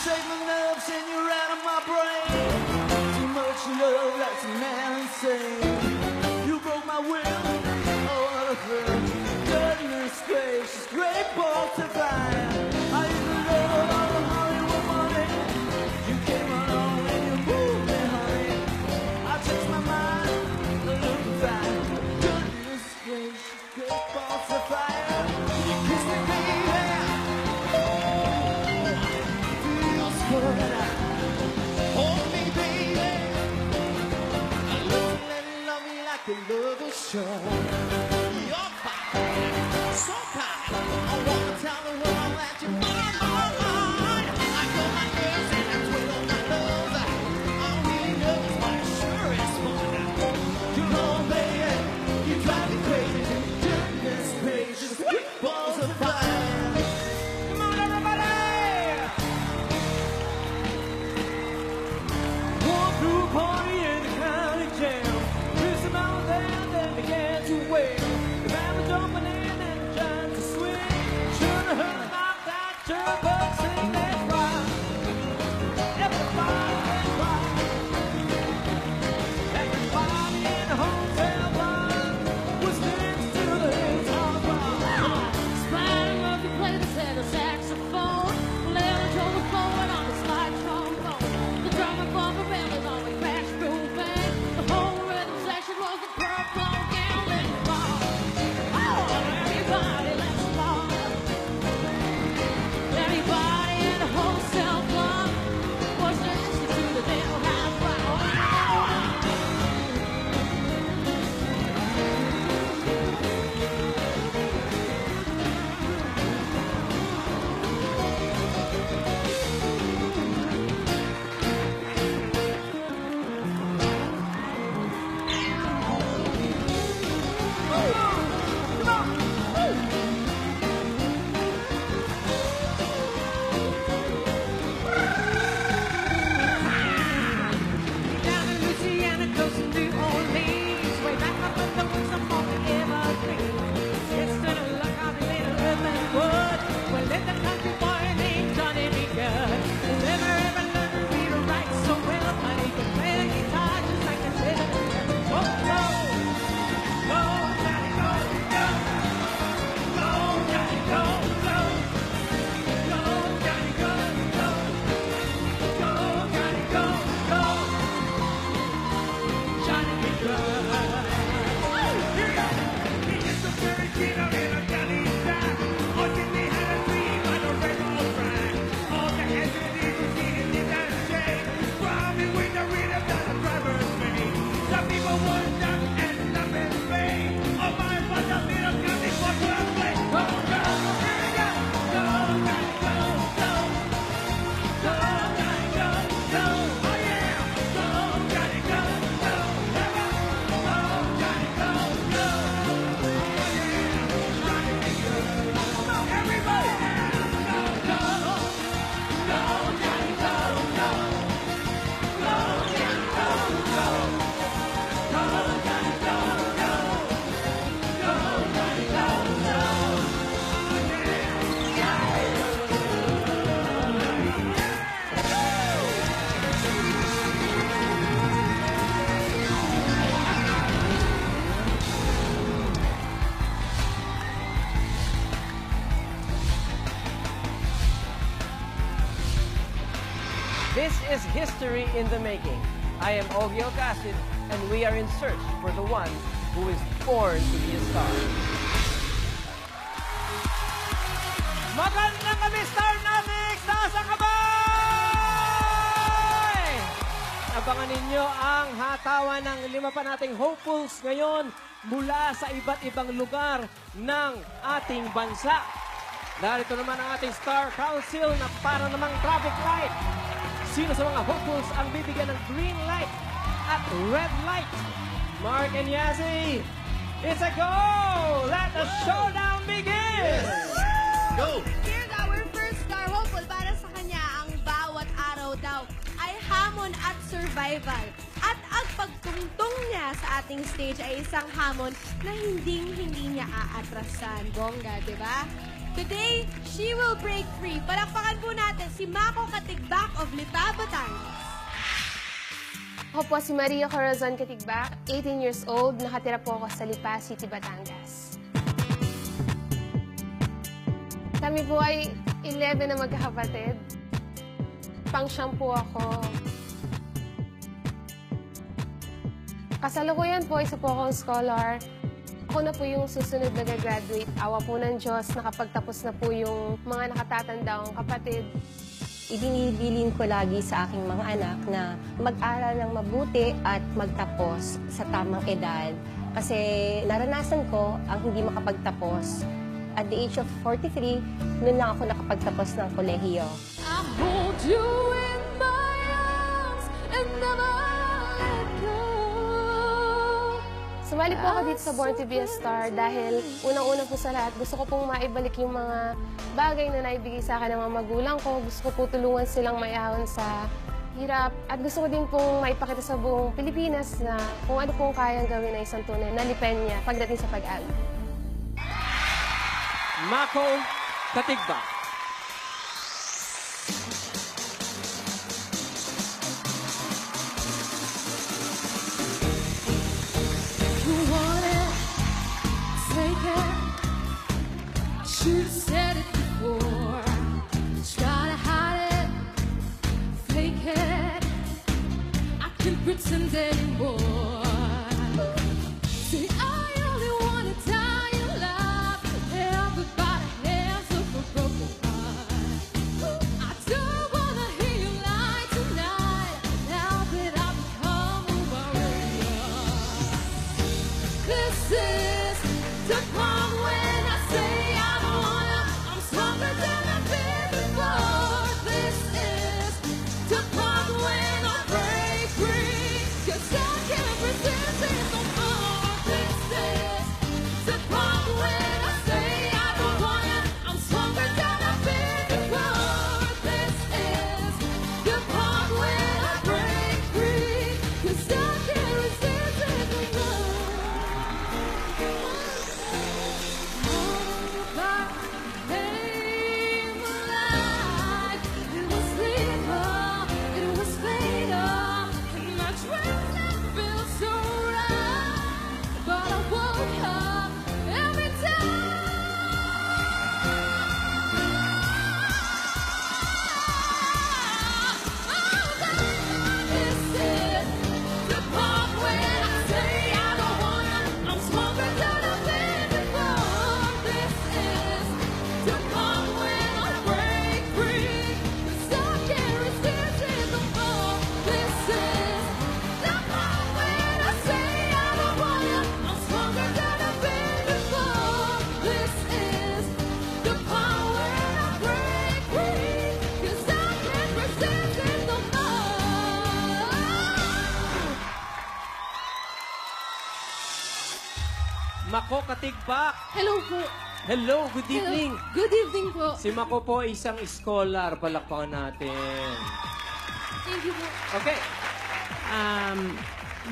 Shake my nerves and you're out of my brain. Too much love, that's a man insane. You broke my will, oh what a thrill. Goodness gracious, great balls to fire. I used to love all the Hollywood money. You came along and you moved me, honey. I changed my mind, looking fine. Goodness gracious, great balls to fire. You kissed me, baby. Feels good. Hold me, baby. I love you and love me like a lover should. You're fine, so kind. I wanna tell the world that you're mine, mine, mine. I know my nerves and I twiddle my nose. I really know it's my sure is fun. You know, baby, you drive me crazy. Goodness gracious, quick balls of fire. Come on, everybody! Walked through a party in the county jail. Missed them out there, then began to wail. The band was jumping in and trying to swing. Should have heard about that turbo sing that rock. Everybody that rock. Everybody in the hotel bar was dancing to the hilltop rock. Spider Murphy played the tenor saxophone. Larry Joe was blowing on the slide trombone. The drummer Bubba Bell was on the crash groove band. The whole rhythm section was the purple gown. Let's rock. Oh, everybody, let's rock. Everybody in the hotel club was dancing to the Dale House rock. Down in Louisiana, close to New Orleans, way back up in the woods up on the Everglades. It's to the luck of the little ribbon wood. Well, let the country boy named Johnny be good. Never ever learned to read or write so well, but he can play the guitar just like a sailor. Go, go, go, Johnny, go, go, go, Johnny, go, go, go, Johnny, go, go, go, Johnny, go, go. Johnny be good. He is the very killer in a Johnny Jack. Or did they have a dream on a rainbow track? All the heads in the to see him in that shade. Robbing with the rhythm that the drivers made. Some people want them and some in vain. Oh my, what a little Johnny for to play. Go, go, here we go. Go, Johnny, go, go. Go, Johnny, go, go. Oh yeah. Go, Johnny, go, go. Go, Johnny, go, go. Oh yeah. Johnny be good. Come on, everybody. Go, go. Go, Johnny, go, go. Go, Johnny, go, go. Go, Johnny, go, go. Go, Johnny, go, go. Oh This is history in the making. I am Ogie Alcacid, and we are in search for the one who is born to be a star. Magandang gabi, Star Natics! Taas ang kamay! Abangan ninyo ang hatawan ng 5 pa nating hopefuls ngayon mula sa iba't ibang lugar ng ating bansa. Narito naman ang ating Star Council na para namang traffic light. Sino sa mga hopefuls ang bibigyan ng green light at red light? Mark and Yazzie, it's a go! Let the showdown begin! Go! Here's our first star hopeful. Para sa kanya, ang bawat araw daw ay hamon at survival. At ang pagtungtong niya sa ating stage ay isang hamon na hindi niya aatrasan. Bongga, di ba? Today, she will break free. Palakpakan po natin si Mako Katigbak of Lipa, Batangas. Ako po si Maria Corazon Katigbak, 18 years old, nakatira po ako sa Lipa City, Batangas. Kami po ay 11 na magkakapatid. Pang-siyam po ako. Kasalukuyan po, isa po akong scholar. Ako na po yung susunod na gagraduate. Awa po ng Diyos, nakapagtapos na po yung mga nakatatandang kapatid. Ibinibilin ko lagi sa aking mga anak na mag-aral ng mabuti at magtapos sa tamang edad. Kasi naranasan ko ang hindi makapagtapos. At the age of 43, noon lang ako nakapagtapos ng kolehiyo. I hold you in my arms and never let go. Sumali po ako dito sa Born to be a Star dahil unang-una po sa lahat, gusto ko pong maibalik yung mga bagay na naibigay sa akin ng mga magulang ko. Gusto ko po tulungan silang maiahon sa hirap. At gusto ko din pong maipakita sa buong Pilipinas na kung ano pong kayang gawin na isang tunay na Lipenya pagdating sa pag-aaral. Mako Katigbak. You want it, take it. Should have said it before. Try to hide it, fake it. I can't pretend anymore. See, I only wanna die in love. Everybody has a broken heart. I don't wanna hear you lie tonight. Now that I've become a warrior. This is the part when I say I don't wanna. I'm stronger than I've been before. This is the part when I break free. 'Cause I can't resist it no more. This is the part when I say I don't wanna. I'm stronger than I've been before. This is the part when I break free. 'Cause I can't resist it no more. Mako Katigbak. Hello po. Hello, good evening. Good evening po. Si Mako po ay isang scholar. Palakpakan natin. Thank you po. Okay.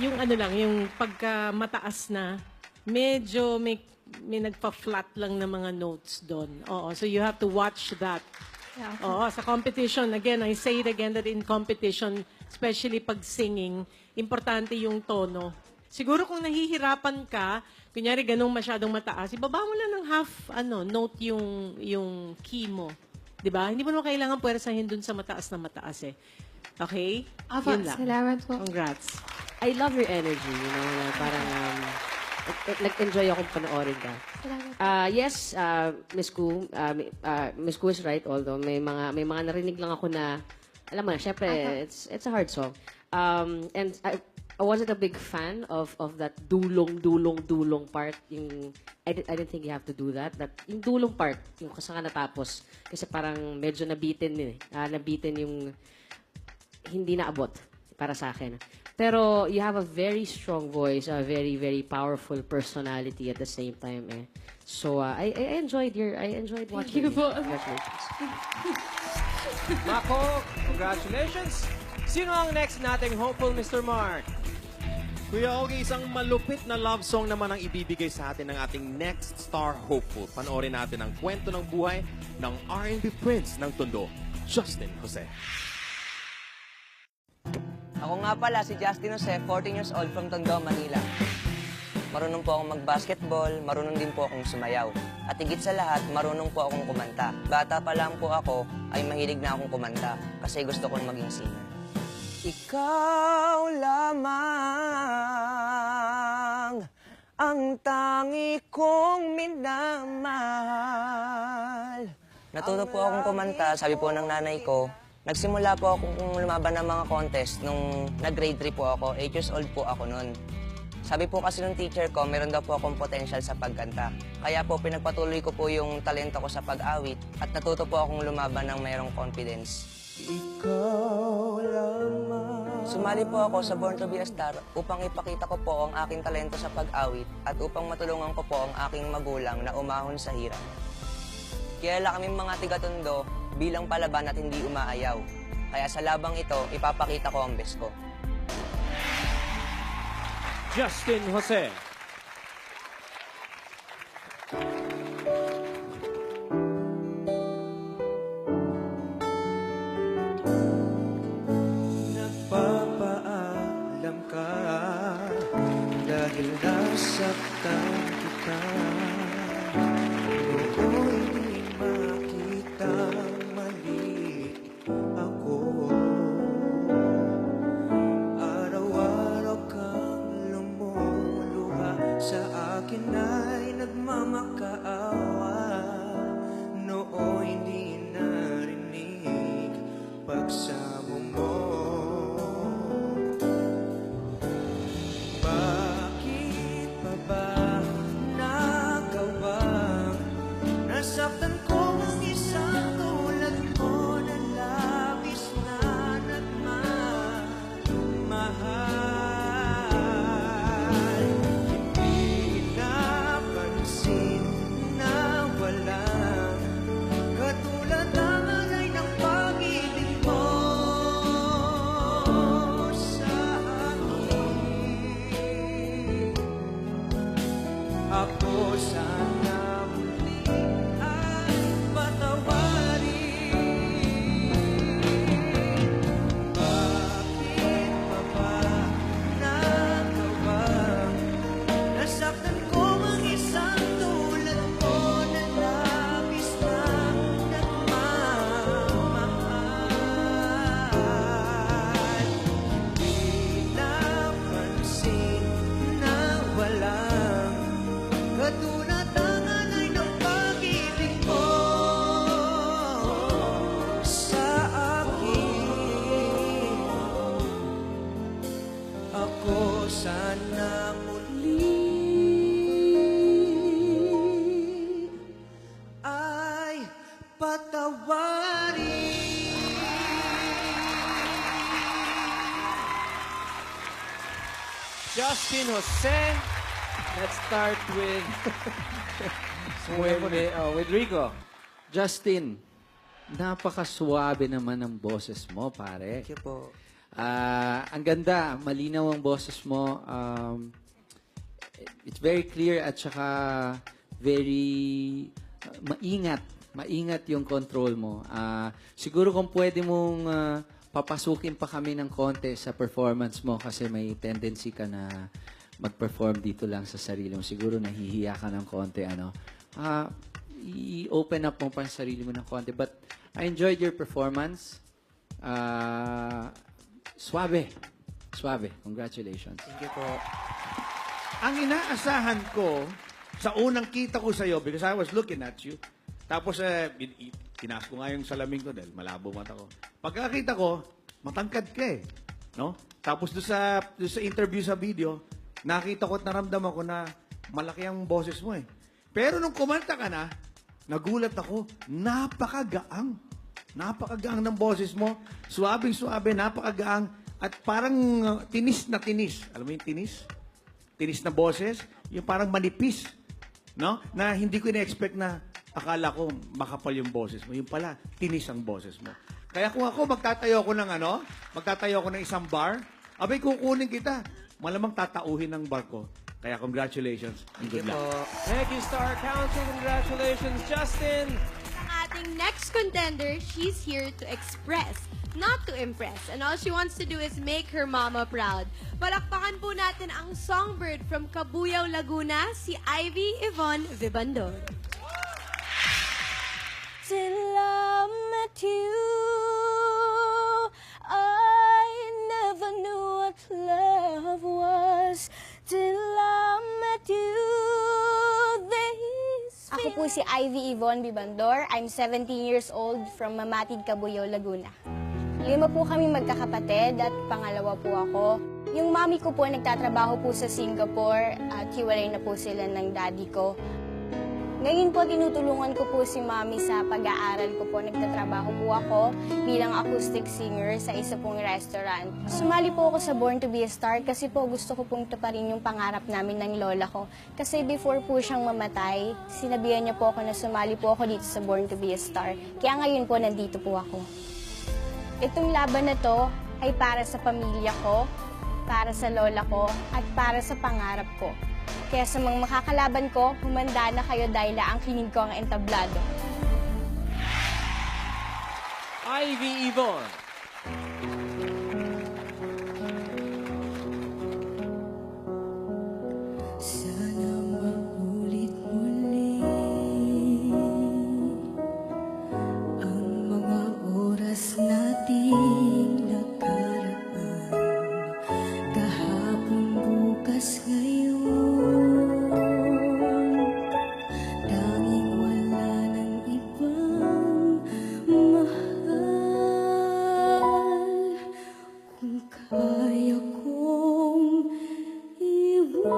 Yung ano lang, yung pagka mataas na, medyo may nagpa-flat lang na mga notes doon. Oo, so you have to watch that. Yeah. Oo, sa competition, again, I say it again that in competition, especially pag singing, importante yung tono. Siguro kung nahihirapan ka, kunyari ganun masyadong mataas, ibaba mo lang ng half note yung key mo. 'Di ba? Hindi mo naman kailangan puwersahin dun sa mataas na mataas eh. Okay? Apo, Yun lang. salamat po. Congrats. I love your energy, you know, na parang nag-enjoy akong panoorin ka. Yes, Miss Koo, Miss Koo is right, although may mga narinig lang ako na, alam mo na, syempre, it's a hard song. And I wasn't a big fan of that dulong part. Yung, I didn't think you have to do that. That yung dulong part, yung kasama natapos. Kasi parang medyo nabitin din eh. Nabitin yung hindi naabot para sa akin. Pero you have a very strong voice, a very, very powerful personality at the same time eh. So I enjoyed watching you. Congratulations. Mako, congratulations. Sino ang next nating hopeful, Mr. Mark? Kuya Ogie, isang malupit na love song naman ang ibibigay sa atin ng ating next star hopeful. Panoorin natin ang kwento ng buhay ng R&B Prince ng Tondo, Justin Jose. Ako nga pala si Justin Jose, 14 years old from Tondo, Manila. Marunong po akong mag-basketball, marunong din po akong sumayaw. At higit sa lahat, marunong po akong kumanta. Bata pa lang po ako ay mahilig na akong kumanta kasi gusto kong maging singer. Ikaw lamang ang tangi kong minamahal. Natuto po akong kumanta, sabi po ng nanay ko. Nagsimula po akong lumaban ng mga contest nung nag-grade 3 po ako. 8 years old po ako noon. Sabi po kasi ng teacher ko, meron daw po akong potential sa pagkanta. Kaya po pinagpatuloy ko po yung talento ko sa pag-awit at natuto po akong lumaban ng mayroong confidence. Ikaw lamang. Sumali po ako sa Born to be a Star upang ipakita ko po ang aking talento sa pag-awit at upang matulungan ko po ang aking magulang na umahon sa hirap. Kilala kaming mga tiga-Tondo bilang palaban at hindi umaayaw. Kaya sa labang ito, ipapakita ko ang best ko. Justin Jose. Nagpapaalam ka dahil nasaktan kita. Noon di makita mali ako. Araw-araw kang lumuluha, sa akin ay nagmamakaawa. Noon hindi narinig pagsamo mo. Bakit pa ba nagawang nasaktan ko ang isang tulad mo na labis na nagmamahal? Hindi napansin na walang katulad ang alay ng pag-ibig mo sa akin. Ako sana muli ay patawarin. Bakit pa ba nagawang nasaktan ko ang isang tulad mo na labis na nagmamahal? Hindi napansin na walang katulad ang alay ng pag-ibig mo sa akin. Ako sana muli ay patawarin. Justin Jose. Let's start with with Rico. Justin, napakaswabe naman ng boses mo, pare. Thank you po. Ang ganda, malinaw ang boses mo. It's very clear at saka very maingat. Maingat yung control mo. Siguro kung pwede mong papasukin pa kami ng konti sa performance mo kasi may tendency ka na mag-perform dito lang sa sarili mo. Siguro nahihiya ka ng konti, ano. I-open up mo pa ang sarili mo ng konti. But I enjoyed your performance. Suave. Suave. Congratulations. Thank you po. Ang inaasahan ko sa unang kita ko sa'yo, because I was looking at you, tapos tinaas ko nga yung salamin ko dahil malabo mata ko. Pagkakita ko, matangkad ka eh. No? Tapos doon sa interview sa video, nakita ko at naramdaman ko na malaki ang boses mo eh. Pero nung kumanta ka na, nagulat ako, napakagaang. Napakagaang ng boses mo. Suabing-suabe, napakagaang. At parang tinis na tinis. Alam mo yung tinis? Tinis na boses. Yung parang manipis. No? Na hindi ko ina-expect na akala ko makapal yung boses mo. Yung pala, tinis ang boses mo. Kaya kung ako magtatayo ako ng isang bar, abay kukunin kita. malamang tatauhin ng barko. Kaya congratulations and good luck. Thank you, Star Council. Congratulations, Justin. Ang ating next contender, she's here to express, not to impress. And all she wants to do is make her mama proud. Palakpakan po natin ang songbird from Cabuyao, Laguna, si Ivy Yvonne Vibandor. Till I met you, I never knew what love was. Till I met you, Ako po si Ivy Yvonne Vibandor. I'm 17 years old from Mamatid, Cabuyao, Laguna. 5 po kami magkakapatid at pangalawa po ako. Yung mami ko po nagtatrabaho po sa Singapore at hiwalay na po sila ng daddy ko. Ngayon po, tinutulungan ko po si Mami sa pag-aaral ko po. Nagtatrabaho po ako bilang acoustic singer sa isa pong restaurant. Sumali po ako sa Born to be a Star kasi po gusto ko pong tuparin yung pangarap namin ng lola ko. Kasi before po siyang mamatay, sinabihan niya po ako na sumali po ako dito sa Born to be a Star. Kaya ngayon po, nandito po ako. Itong laban na to ay para sa pamilya ko, para sa lola ko, at para sa pangarap ko. Kaya sa mga makakalaban ko, humanda na kayo dahil ang kinig ko ang entablado. Ivy Yvonne. Sana maulit muli ang mga oras nating nakaraan. Kahapon, bukas, ngayon. Tanging wala ng ibang mahal. Kung kaya kong iwanan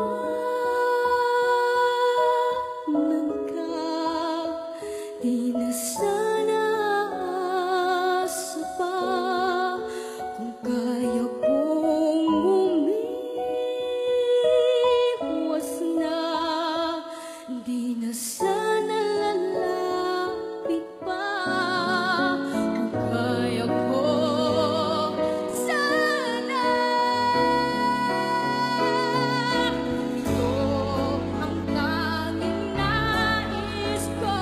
ka, di na sana asa pa. Kung kaya kong umiwas na, di na sana lalapit pa. Kung kaya ko sana, ito ang tanging nais ko.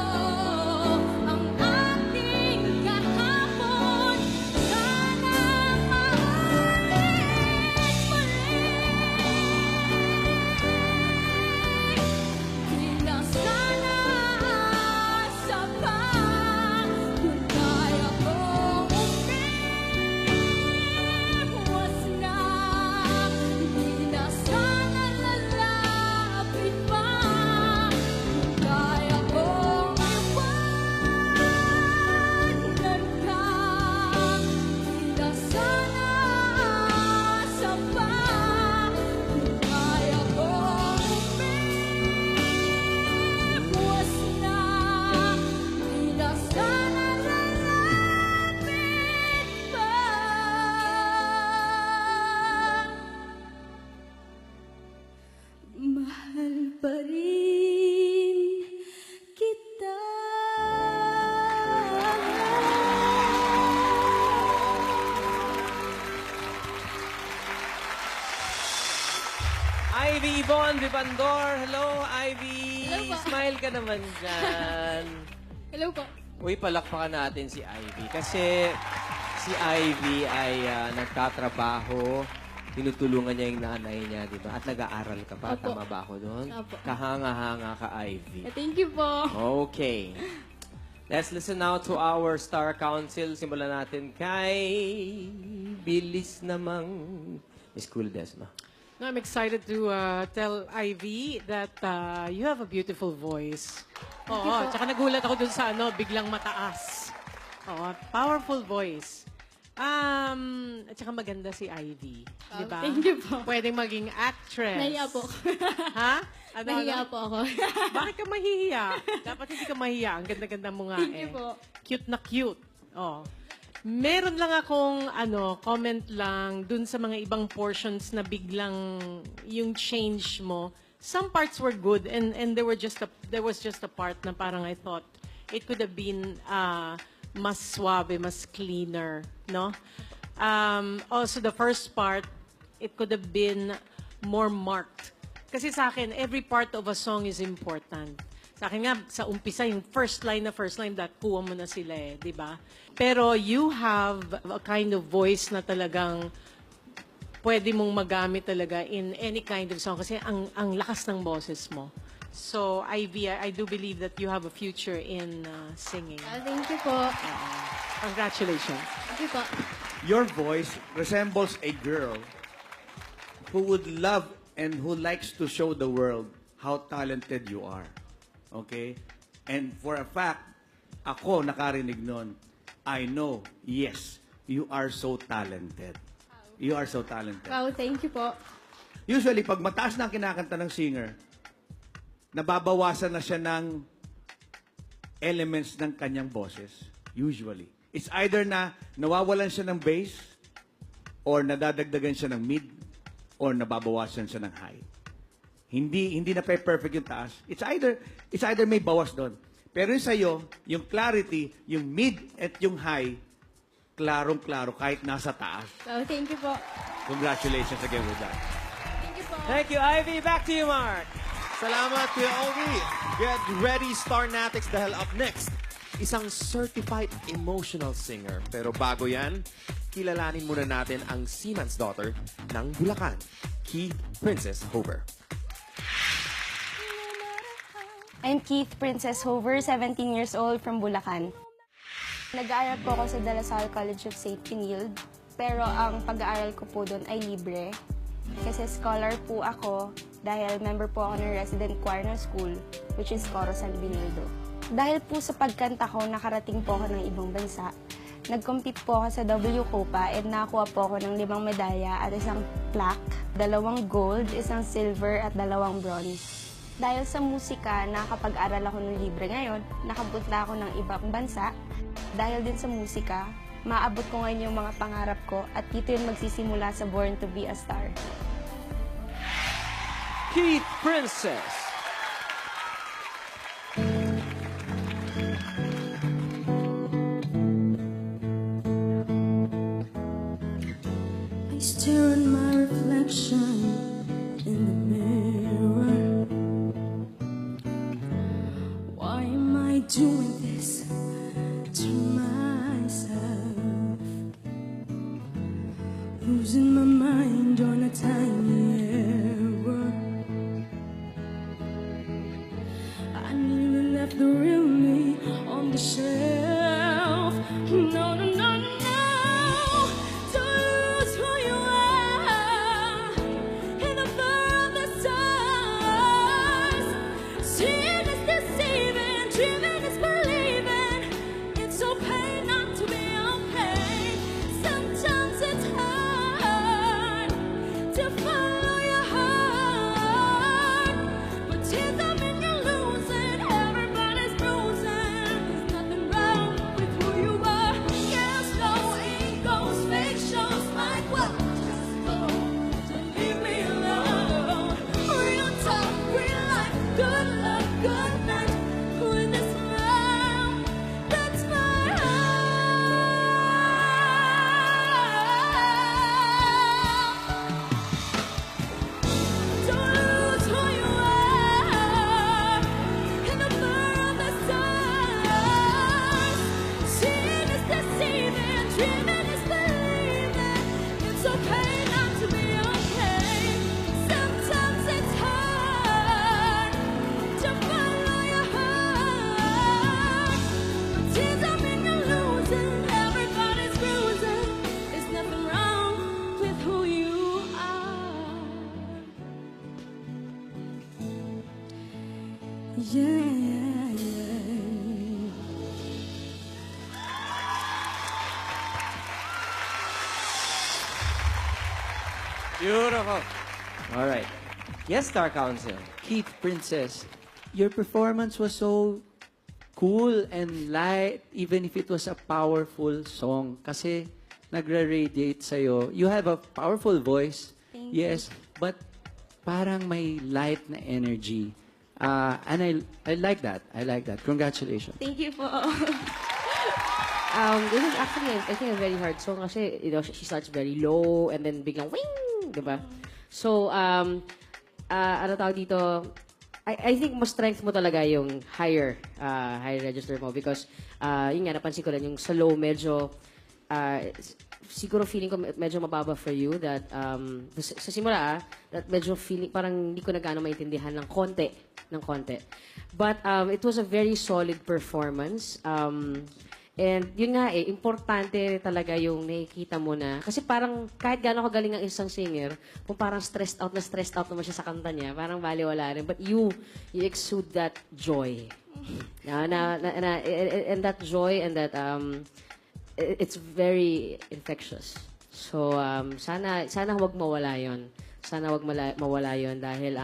Ang ating kahapon, sana maulit muli. Di na sana asa pa. Kung kaya kong umiwas na, di na sana lalapit pa. Kung kaya kong iwanan ka, di na sana asa pa. Kung kaya kong umiwas na, di na sana lalapit pa. Mahal pa rin kita. Ivy Yvonne Vibandor. Hello, Ivy. Hello po. Smile ka naman dyan. Hello po. Uy, palakpakan natin si Ivy. Kasi si Ivy ay nagtatrabaho. Tinutulungan niya yung nanay niya, di ba? At nag-aaral ka pa. Opo. Tama ba ako doon? Opo. Kahanga-hanga ka, Ivy. Thank you po. Okay. Let's listen now to our Star Council. Simulan natin kay Bilis namang Miss Cool Desma. No, I'm excited to tell Ivy that you have a beautiful voice. Oo, tsaka nagulat ako dun sa biglang mataas. Oo, powerful voice. At saka maganda si Ivy. Di ba? Thank you po. Pwedeng maging actress. Nahiya po. Ha? Ano, Nahiya po ako. Bakit ka mahihiya? Dapat hindi ka mahiya. Ang ganda-ganda mo nga Thank you po. Cute na cute. Oh. Meron lang akong comment lang dun sa mga ibang portions na biglang yung change mo. Some parts were good and there was just a part na parang I thought it could have been mas suave, mas cleaner, no? Also the first part, it could have been more marked. Kasi sa akin, every part of a song is important. Sa akin nga, sa umpisa, yung first line, kuha mo na sila di ba? Pero you have a kind of voice na talagang pwede mong magamit talaga in any kind of song kasi ang lakas ng boses mo. So, Ivy, I do believe that you have a future in singing. Thank you po. Congratulations. Thank you po. Your voice resembles a girl who would love and who likes to show the world how talented you are. Okay? And for a fact, ako nakarinig nun, I know, yes, you are so talented. You are so talented. Wow, thank you po. Usually, pag mataas na ang kinakanta ng singer, nababawasan na siya ng elements ng kanyang boses. Usually. It's either na nawawalan siya ng bass, or nadadagdagan siya ng mid, or nababawasan siya ng high. Hindi na perfect yung taas. It's either may bawas doon. Pero yung sa'yo, yung clarity, yung mid at yung high, klarong-klaro kahit nasa taas. Wow, thank you po. Congratulations again with that. Thank you po. Thank you, Ivy. Back to you, Mark. Salamat, Kuya Ogie. Get ready, Starnatics, dahil up next, isang certified emotional singer. Pero bago yan, kilalanin muna natin ang seaman's daughter ng Bulacan, Keith Princess Hover. I'm Keith Princess Hover, 17 years old from Bulacan. Nag-aaral po ako sa De La Salle College of St. Benilde, pero ang pag-aaral ko po doon ay libre. Kasi scholar po ako dahil member po ako ng resident choir ng school, which is Coro San Benildo. Dahil po sa pagkanta ko, nakarating po ako ng ibang bansa. Nag-compete po ako sa W Copa at nakakuha po ako ng 5 medalya at isang plaque, 2 gold, 1 silver at 2 bronze. Dahil sa musika, nakapag-aral ako ng libre ngayon, nakapunta ako ng ibang bansa. Dahil din sa musika, maabot ko ngayon yung mga pangarap ko at dito yun magsisimula sa Born to be a Star. Keith Princess. I stare at my reflection in the mirror. Why am I doing this to myself? Losing my mind on a tiny error. I nearly left the real me on the shelf. No, no, no, no. Don't lose who you are in the fur of the stars. Seeing is deceiving, dreaming is believing. It's okay not to be okay. Sometimes it's hard to follow your heart, but tears up and you're losing. Everybody's bruising. There's nothing wrong with who you are. Yes, no egos, fake shows like what? Just go to leave me alone. Real talk, real life, good luck, good night. With this smile, that's my Don't lose who you are in the fur of the stars. Seeing is deceiving, dreaming is believing. It's okay not to be okay. Sometimes it's hard to follow your heart, but tears up and you're losing. Everybody's bruising. There's nothing wrong with who you are. Yeah. Beautiful. All right. Yes, Star Council. Keith Princess, your performance was so cool and light, even if it was a powerful song. Kasi nagre-radiate sa'yo. You have a powerful voice, Thank you. yes, but parang may light na energy. And I like that. I like that. Congratulations. Thank you po. This is actually, I think, a very hard song kasi, she starts very low and then biglang wing, diba? So, ano tawag dito, I think mas strength mo talaga yung higher register mo because yun nga, napansin ko rin yung sa low medyo siguro feeling ko medyo mababa for you that sa simula that medyo feeling parang hindi ko na gaano maintindihan ng konti. But it was a very solid performance. And yun nga importante talaga yung nakikita mo na. Kasi parang kahit gaano kagaling ang isang singer, kung parang stressed out naman siya sa kanta niya, parang baliwala rin. But you exude that joy. And that joy and that it's very infectious. So sana huwag mawala yon. Sana huwag mawala yon dahil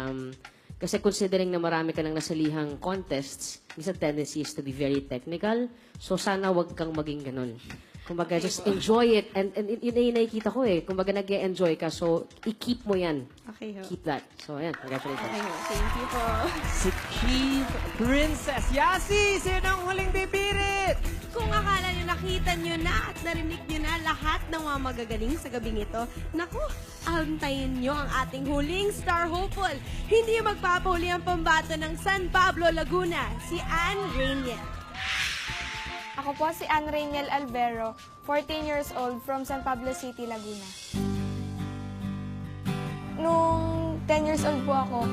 kasi considering na marami ka nang nasalihang contests, minsan tendency is to be very technical. So sana wag kang maging ganun. Kumbaga, just enjoy it. And yun na yung nakikita ko Kumbaga, nag-enjoy ka. So, i-keep mo yan. Okay, ho. Keep that. So, ayan. Congratulations. Okay, ho. Thank you po. Si Keith Princess. Yasi, sino ang huling bibirit? Kung akala nyo nakita nyo na at narinig nyo na lahat ng mga magagaling sa gabing ito, naku, antayin nyo ang ating huling star hopeful. Hindi magpapahuli ang pambato ng San Pablo, Laguna, si Ann Rainiel. Ako po si Ann Rainiel Albero, 14 years old from San Pablo City, Laguna. Nung 10 years old po ako,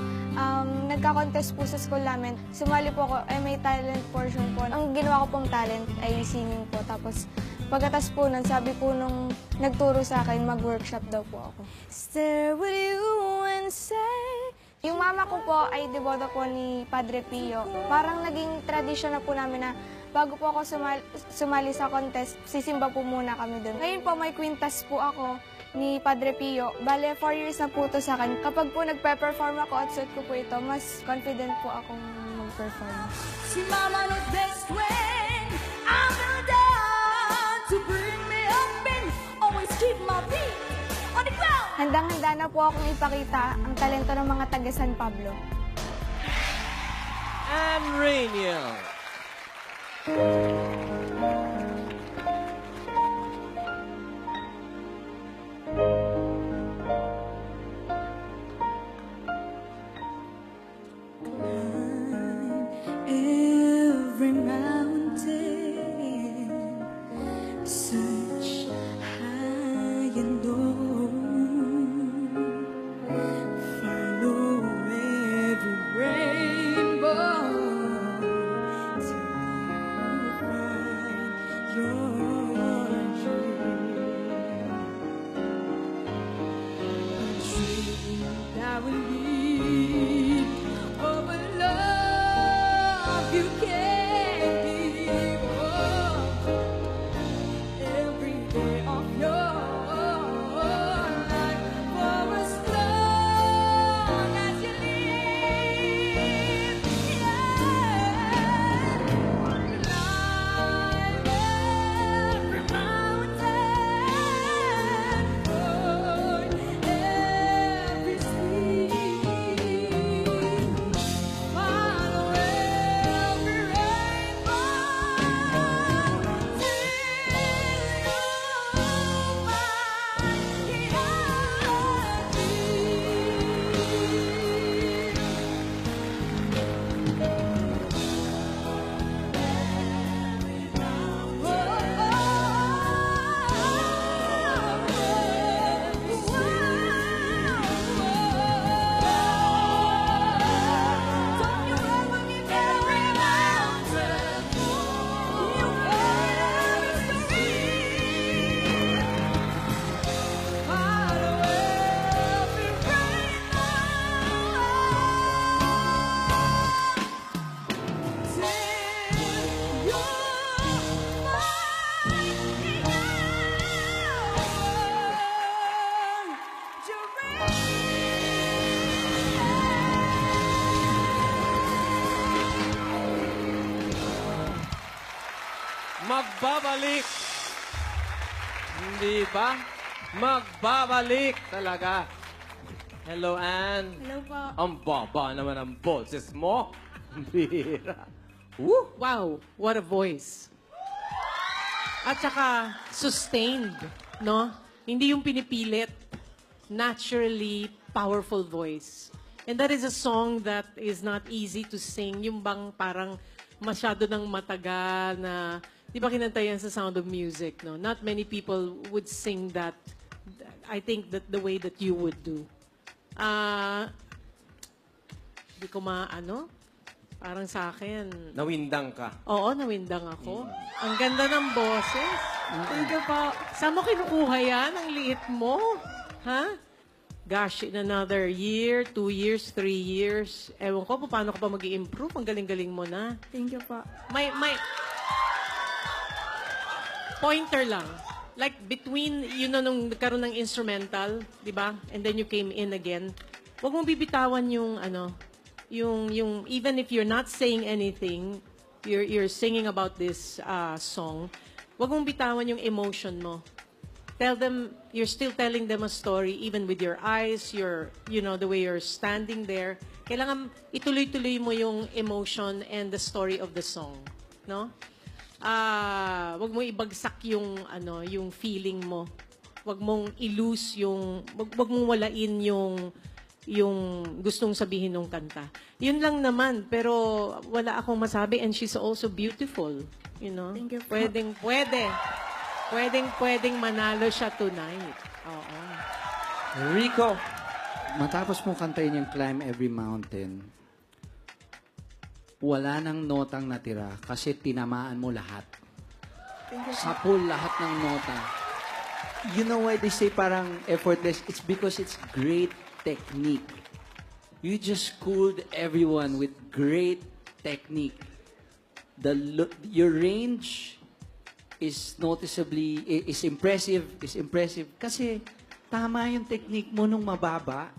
nagka-contest po sa school namin. Sumali po ako, may talent portion po. Ang ginawa ko pong talent ay singing po. Tapos pagkatas po nun, sabi po nung nagturo sa akin, mag-workshop daw po ako. Stay with you and say. Yung mama ko po ay deboto po ni Padre Pio. Parang naging tradisyon na po namin na bago po ako sumali sa contest, sisimba po muna kami doon. Ngayon po may kwintas po ako ni Padre Pio. Bale, 4 years na po ito sa akin. Kapag po nagpe-perform ako at suot ko po ito, mas confident po akong mag-perform. Si mama knows best when I'm down to bring me up and always keep my feet on the ground. Handang-handa na po akong ipakita ang talento ng mga taga San Pablo. Ann Rainiel. Every mountain, search high and low, follow every rainbow till you find your dream. A dream that will lead over love you can't give up every day of your life for as long as you live. Yeah. Climb every mountain, every stream, follow every rainbow till you Magbabalik. Hindi ba? Magbabalik talaga. Hello, Ann. Hello po. Ang baba naman ang boses mo. Bira. Wow, what a voice. At saka sustained, no? Hindi yung pinipilit. Naturally powerful voice. And that is a song that is not easy to sing. Yung bang parang masyado ng matagal na, di ba kinanta yan sa Sound of Music, no? Not many people would sing that. I think that the way that you would do. Di ko parang sa akin. Nawindang ka. Oo, nawindang ako. Ang ganda ng boses. Thank you po. Saan mo kinukuha yan? Ang liit mo. Ha? Gosh, in another year, 2 years, 3 years, ewan ko paano ka pa mag-i-improve. Ang galing-galing mo na. Thank you po. May pointer lang. Like between, nung nagkaroon ng instrumental, di ba? And then you came in again. Huwag mong bibitawan yung yung even if you're not saying anything, you're singing about this song, wag mong bitawan yung emotion mo. Tell them, you're still telling them a story even with your eyes, the way you're standing there. Kailangan ituloy-tuloy mo yung emotion and the story of the song, no? Wag mo ibagsak yung yung feeling mo. Wag mong i-lose wag mong walain yung gustong sabihin ng kanta. Yun lang naman, pero wala akong masabi, and she's also beautiful, Thank you po. Pwedeng manalo siya tonight. Oo. Rico. Matapos mo kantayin yung Climb Every Mountain, wala nang notang natira kasi tinamaan mo lahat. Sapul lahat ng nota. You know why they say parang effortless? It's because it's great technique. You just schooled everyone with great technique. Your range is impressive kasi tama yung technique mo nung mababa,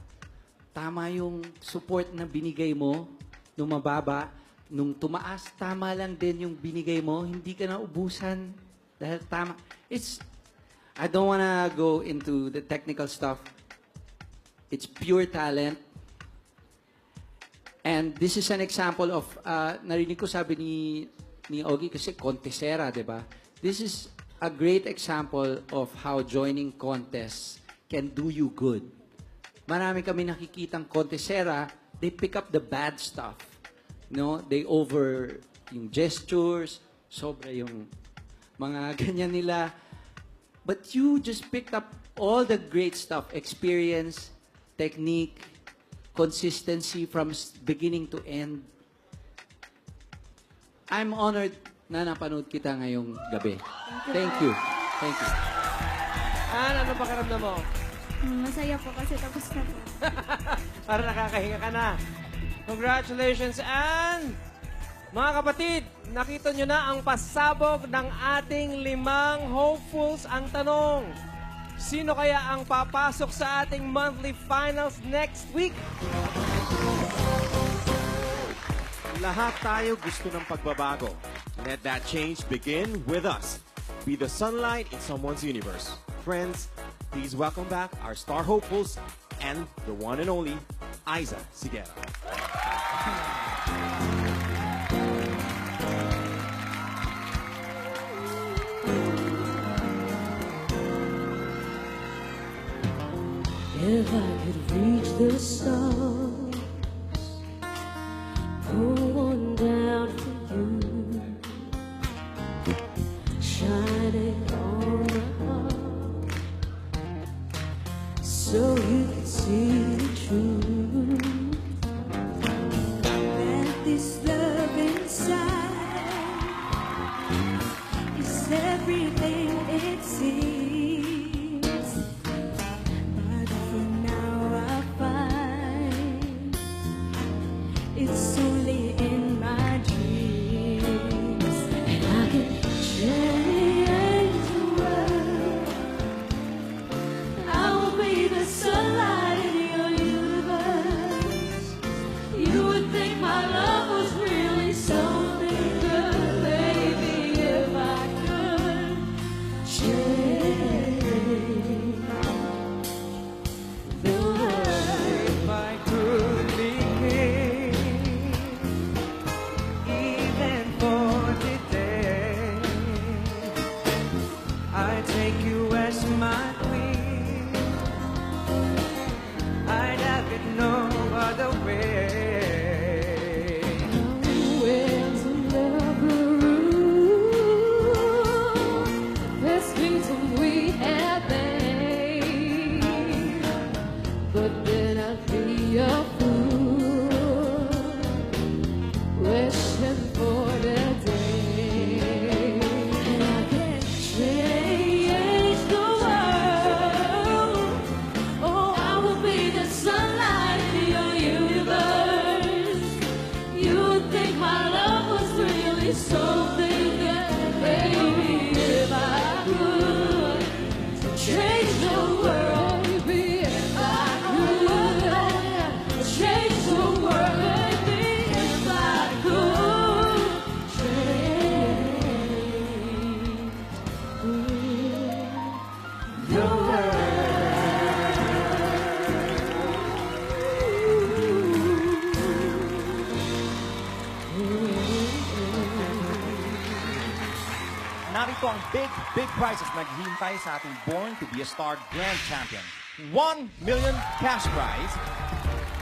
tama yung support na binigay mo nung mababa, nung tumaas, tama lang din yung binigay mo, hindi ka na ubusan dahil tama. I don't wanna go into the technical stuff. It's pure talent. And this is an example of, narinig ko sabi ni Ogie kasi contesera, di ba? This is a great example of how joining contests can do you good. Marami kami nakikitang contesera, they pick up the bad stuff. No? They over yung gestures, sobra yung mga ganyan nila. But you just picked up all the great stuff, experience, technique, consistency from beginning to end. I'm honored na napanood kita ngayong gabi. Thank you. Thank you. Ano pakiramdam mo? Masaya po kasi tapos na po. Para nakakahinga ka na. Congratulations, Ann! Mga kapatid, nakita nyo na ang pasabog ng ating 5 hopefuls. Ang tanong, sino kaya ang papasok sa ating monthly finals next week? Lahat tayo gusto ng pagbabago. Let that change begin with us. Be the sunlight in someone's universe. Friends, please welcome back our star hopefuls and the one and only Aiza Sigera. If I could reach the stars, pull one down for you, shining on my heart, so you can see the truth. That this love inside is everything it seems. It's only in my dreams, and I can change the world. I will be the sunlight in your universe. You would think my love was really something good, baby, if I could narito ang big prizes na naghihintay sa ating Born to be a Star Grand Champion. 1 million cash prize,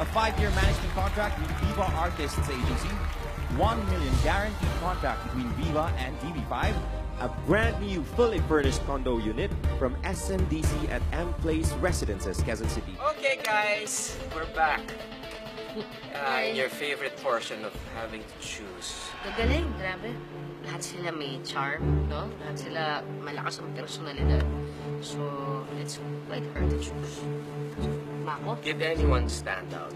a 5-year management contract with Viva Artists Agency, 1 million guaranteed contract between Viva and TV5, a brand new fully furnished condo unit from SMDC at M Place Residences, Quezon City. Okay guys, we're back. In your favorite portion of having to choose. Gagaling, grabe. Lahat sila may charm, no? Lahat sila malakas ang personalidad. So, it's quite hard to choose. Mako? Did anyone stand out?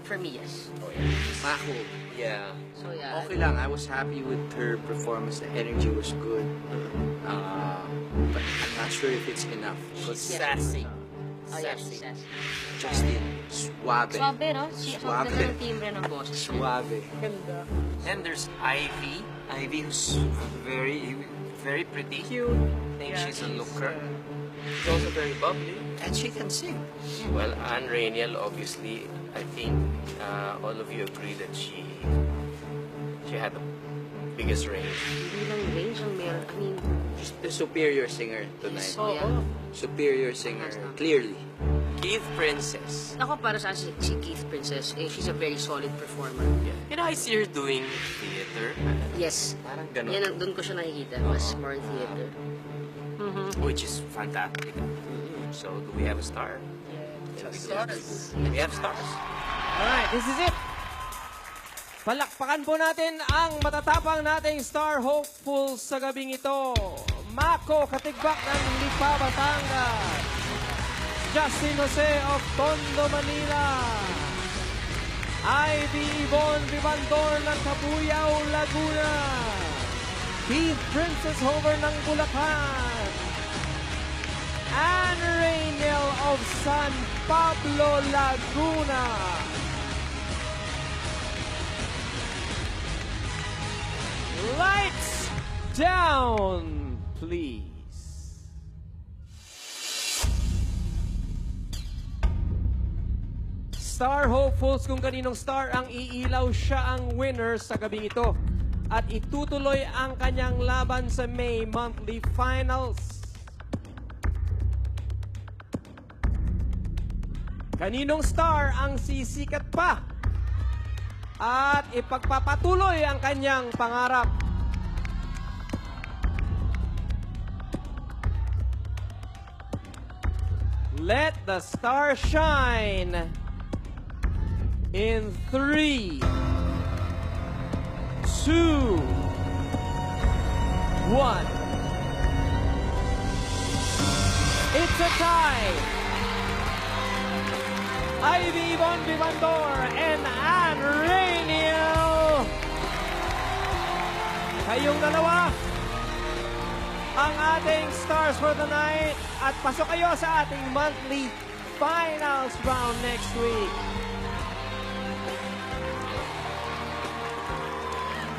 For me, yes. Oh, yeah. Mako. Yeah. So, yeah. Okay lang. I was happy with her performance. The energy was good. But I'm not sure if it's enough. She's sassy. Oh, yeah, she's sassy. Justin, suave. Suave, no? Suave. Suave ng timbre ng boses. Suave. Ganda. And there's Ivy. Ivy who's very pretty. Cute. I think she's a looker. She's also very bubbly. And she can sing. Well, Anne Rainiel, obviously, I think all of you agree that she had the biggest range. Bilang range ang meron. I mean, She's the superior singer tonight. So, yeah. Superior singer, clearly. Keith Princess. ako para sa akin, si Keith Princess, she's a very solid performer. You know, I see her doing theater. Yes. Parang ganun. Yan, doon ko siya nakikita. Mas more theater. Which is fantastic. So, do we have a star? Stars. We have stars. Alright, this is it. Palakpakan po natin ang matatapang nating star hopeful sa gabing ito. Mako Katigbak ng Lipa, Batangas. Justin Jose of Tondo, Manila. Ivy Yvonne Vivandor ng Cabuyao, Laguna. Keith Princess Hover ng Bulacan. Anne Rainiel of San Pablo, Laguna. Lights down, please. Star hopefuls, kung kaninong star ang iilaw, siya ang winner sa gabing ito. At itutuloy ang kanyang laban sa May Monthly Finals. Kaninong star ang sisikat pa at ipagpapatuloy ang kanyang pangarap? Let the star shine in 3, 2, 1. It's a tie. Ivy Yvonne Vivandor and Anne Rainiel. Kayong dalawa ang ating stars for the night. At pasok kayo sa ating monthly finals round next week.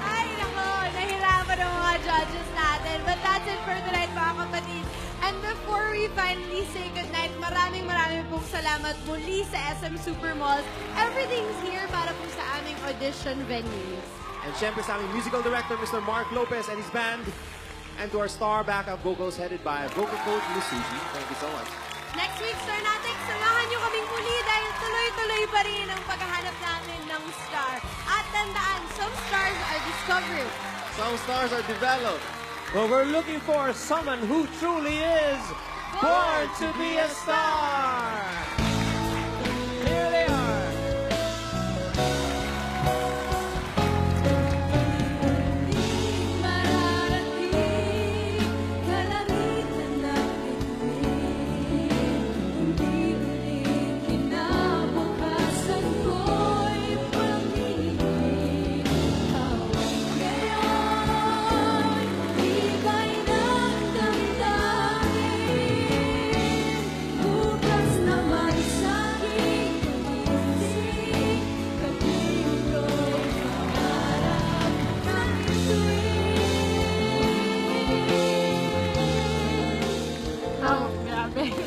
Ay, nako, nahirapan ang mga judges natin. But that's it for tonight, mga kapatid. And before we finally say goodnight, maraming pong salamat muli sa SM Supermalls. Everything's here para po sa aming audition venues. And syempre sa aming musical director, Mr. Mark Lopez and his band. And to our star backup vocals headed by vocal coach Miss Suji. Thank you so much. Next week, Star Natin, samahan nyo kaming muli dahil tuloy-tuloy pa rin ang paghahanap namin ng star. At tandaan, some stars are discovered. Some stars are developed. But we're looking for someone who truly is born to be a star. Here they are.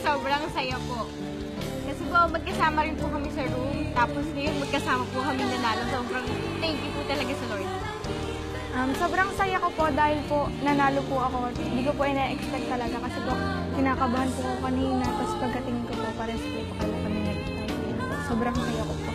Sobrang saya po. Kasi po, magkasama rin po kami sa room. Tapos ngayon, magkasama po kami nanalo. Sobrang thank you po talaga sa Lord. Sobrang saya ko po dahil po nanalo po ako. Hindi ko po ina-expect talaga kasi po kinakabahan po ako kanina. Tapos pagkatingin ko po, pares po kami nag-tie. Sobrang saya ko.